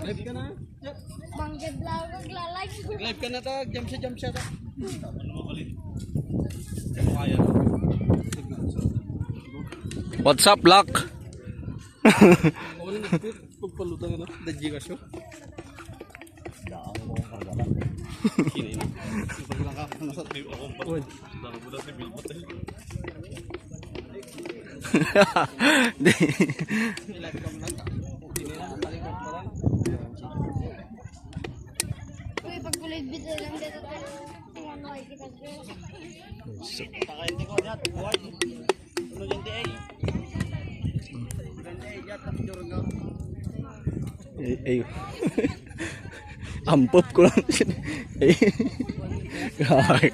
Live ka na. Bangged lang nagla-like. Live ka na ta. Jump siya ta. What's up, Lock? Wala na pagpalutang ano. Dadji ka siya. Daan mo kung kagalan. Kini na. Paglang ka. Uy. Live ka muna. Kini na. Talikod pa lang. Uy, pag kulit bito lang dito tayo. Tingnan mo, kita ko. Takay hindi ko niya. Buhay. Tulog yung DA. Ay. Ampop ko lang. Ay. Grabe.